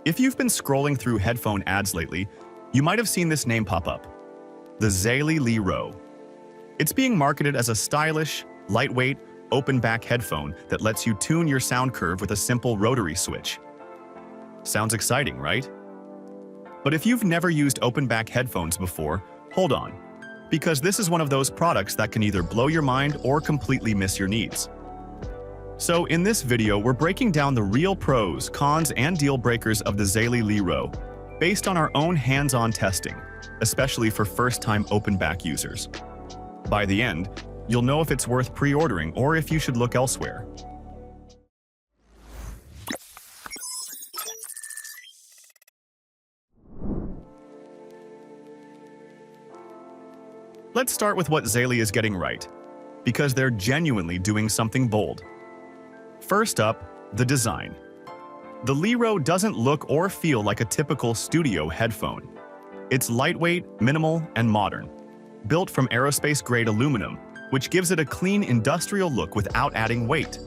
If you've been scrolling through headphone ads lately, you might have seen this name pop up, the ZAYLLI LYRÖ. It's being marketed as a stylish, lightweight, open-back headphone that lets you tune your sound curve with a simple rotary switch. Sounds exciting, right? But if you've never used open-back headphones before, hold on, because this is one of those products that can either blow your mind or completely miss your needs. So in this video, we're breaking down the real pros, cons, and deal breakers of the ZAYLLI LYRÖ, based on our own hands-on testing, especially for first-time open-back users. By the end, you'll know if it's worth pre-ordering or if you should look elsewhere. Let's start with what ZAYLLI is getting right, because they're genuinely doing something bold. First up, the design. The Lero doesn't look or feel like a typical studio headphone. It's lightweight, minimal, and modern, built from aerospace-grade aluminum, which gives it a clean industrial look without adding weight.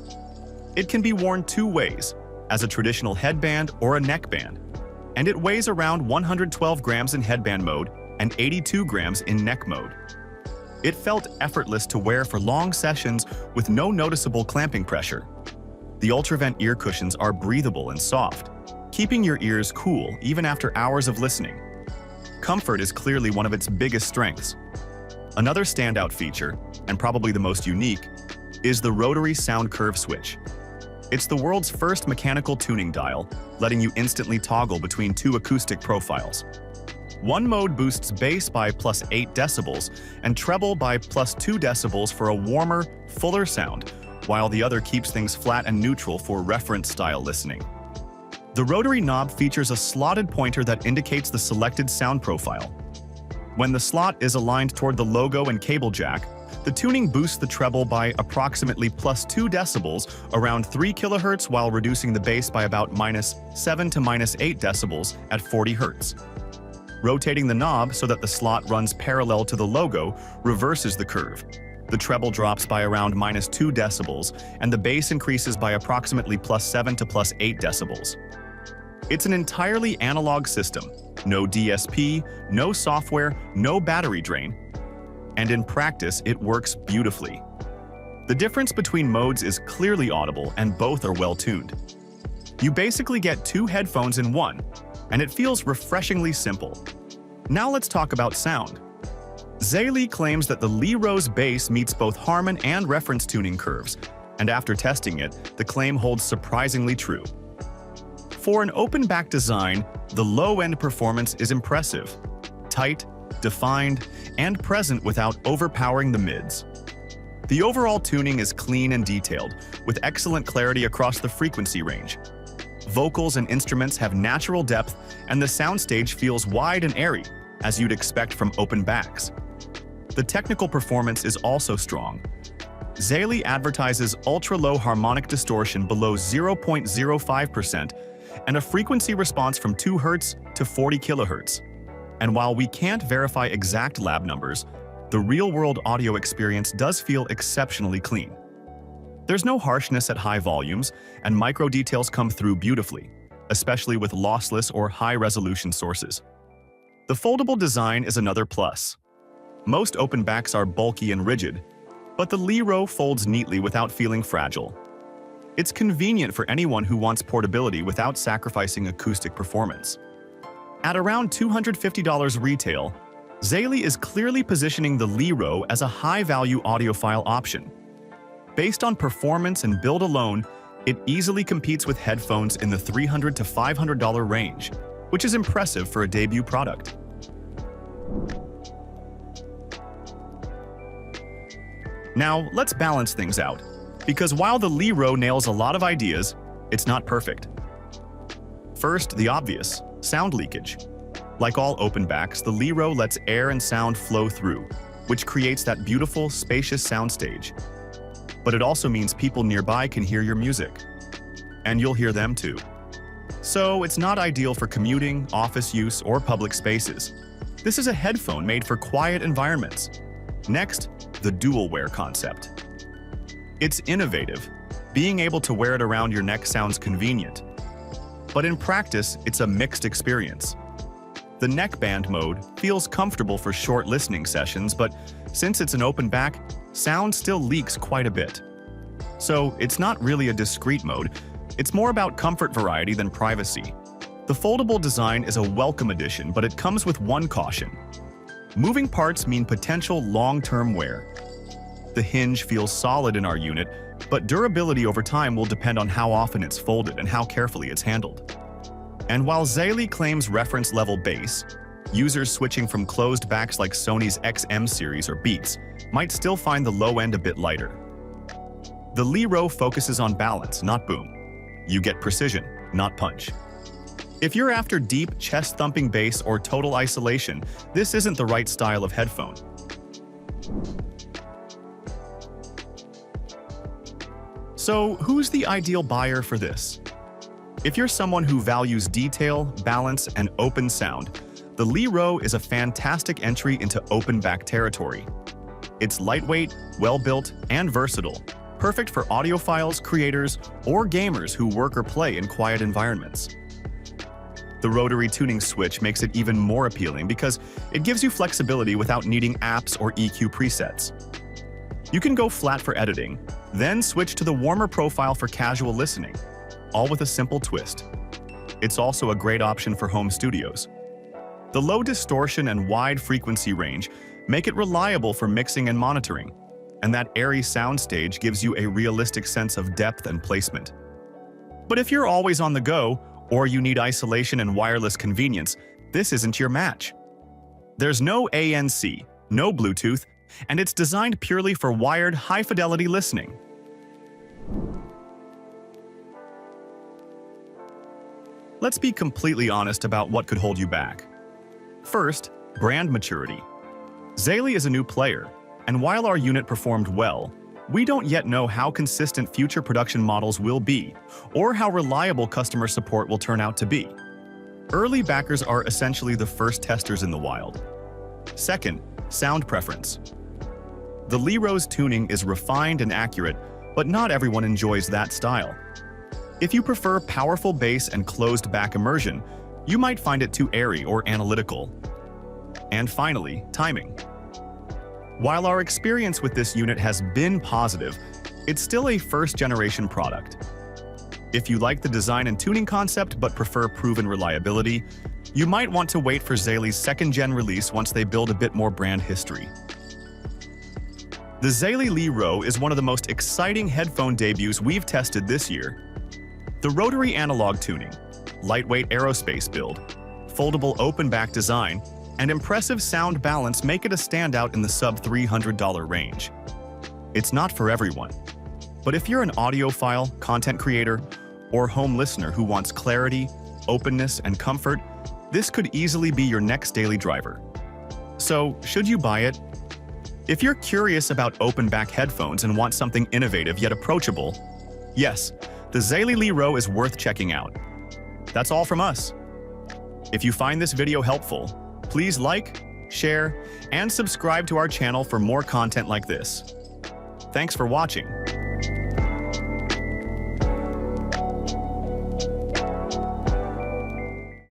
It can be worn two ways, as a traditional headband or a neckband, and it weighs around 112 grams in headband mode and 82 grams in neck mode. It felt effortless to wear for long sessions with no noticeable clamping pressure. The Ultravent ear cushions are breathable and soft, keeping your ears cool even after hours of listening. Comfort is clearly one of its biggest strengths. Another standout feature, and probably the most unique, is the rotary sound curve switch. It's the world's first mechanical tuning dial, letting you instantly toggle between two acoustic profiles. One mode boosts bass by +8 decibels and treble by +2 decibels for a warmer, fuller sound, while the other keeps things flat and neutral for reference-style listening. The rotary knob features a slotted pointer that indicates the selected sound profile. When the slot is aligned toward the logo and cable jack, the tuning boosts the treble by approximately +2 decibels, around 3 kHz, while reducing the bass by about -7 to -8 decibels at 40 Hz. Rotating the knob so that the slot runs parallel to the logo reverses the curve. The treble drops by around -2 decibels, and the bass increases by approximately +7 to +8 decibels. It's an entirely analog system, no DSP, no software, no battery drain, and in practice it works beautifully. The difference between modes is clearly audible and both are well tuned. You basically get two headphones in one, and it feels refreshingly simple. Now let's talk about sound. ZAYLLI claims that the Lerö's bass meets both Harman and reference tuning curves, and after testing it, the claim holds surprisingly true. For an open-back design, the low-end performance is impressive, tight, defined, and present without overpowering the mids. The overall tuning is clean and detailed, with excellent clarity across the frequency range. Vocals and instruments have natural depth, and the soundstage feels wide and airy, as you'd expect from open backs. The technical performance is also strong. ZAYLLI advertises ultra-low harmonic distortion below 0.05% and a frequency response from 2 Hz to 40 kHz. And while we can't verify exact lab numbers, the real-world audio experience does feel exceptionally clean. There's no harshness at high volumes, and micro details come through beautifully, especially with lossless or high-resolution sources. The foldable design is another plus. Most open backs are bulky and rigid, but the Lero folds neatly without feeling fragile. It's convenient for anyone who wants portability without sacrificing acoustic performance. At around $250 retail, ZAYLLI is clearly positioning the Lero as a high-value audiophile option. Based on performance and build alone, it easily competes with headphones in the $300 to $500 range, which is impressive for a debut product. Now, let's balance things out, because while the Lero nails a lot of ideas, it's not perfect. First, the obvious, sound leakage. Like all open backs, the Lero lets air and sound flow through, which creates that beautiful, spacious soundstage. But it also means people nearby can hear your music, and you'll hear them too. So it's not ideal for commuting, office use, or public spaces. This is a headphone made for quiet environments. Next, the dual wear concept. It's innovative. Being able to wear it around your neck sounds convenient. but in practice, it's a mixed experience. The neckband mode feels comfortable for short listening sessions, but since it's an open back, sound still leaks quite a bit. So it's not really a discrete mode, it's more about comfort variety than privacy. The foldable design is a welcome addition, but it comes with one caution. Moving parts mean potential long-term wear. The hinge feels solid in our unit, but durability over time will depend on how often it's folded and how carefully it's handled. And while Zale claims reference-level bass, users switching from closed backs like Sony's XM series or Beats might still find the low end a bit lighter. The Lero focuses on balance, not boom. You get precision, not punch. If you're after deep, chest-thumping bass or total isolation, this isn't the right style of headphone. So, who's the ideal buyer for this? If you're someone who values detail, balance, and open sound, the Lero is a fantastic entry into open back territory. It's lightweight, well-built, and versatile, perfect for audiophiles, creators, or gamers who work or play in quiet environments. The rotary tuning switch makes it even more appealing because it gives you flexibility without needing apps or EQ presets. You can go flat for editing, then switch to the warmer profile for casual listening, all with a simple twist. It's also a great option for home studios. The low distortion and wide frequency range make it reliable for mixing and monitoring, and that airy soundstage gives you a realistic sense of depth and placement. But if you're always on the go, or you need isolation and wireless convenience, this isn't your match. There's no ANC, no Bluetooth, and it's designed purely for wired, high-fidelity listening. Let's be completely honest about what could hold you back. First, brand maturity. Zale is a new player, and while our unit performed well, we don't yet know how consistent future production models will be, or how reliable customer support will turn out to be. Early backers are essentially the first testers in the wild. Second, sound preference. The Lero's tuning is refined and accurate, but not everyone enjoys that style. If you prefer powerful bass and closed back immersion, you might find it too airy or analytical. And finally, timing. While our experience with this unit has been positive, it's still a first-generation product. If you like the design and tuning concept but prefer proven reliability, you might want to wait for Zale's second-gen release once they build a bit more brand history. The Zale Lero is one of the most exciting headphone debuts we've tested this year. The rotary analog tuning, lightweight aerospace build, foldable open-back design, and impressive sound balance make it a standout in the sub-$300 range. It's not for everyone, but if you're an audiophile, content creator, or home listener who wants clarity, openness, and comfort, this could easily be your next daily driver. So, should you buy it? If you're curious about open-back headphones and want something innovative yet approachable, yes, the Zale Lero is worth checking out. That's all from us. If you find this video helpful, please like, share, and subscribe to our channel for more content like this. Thanks for watching.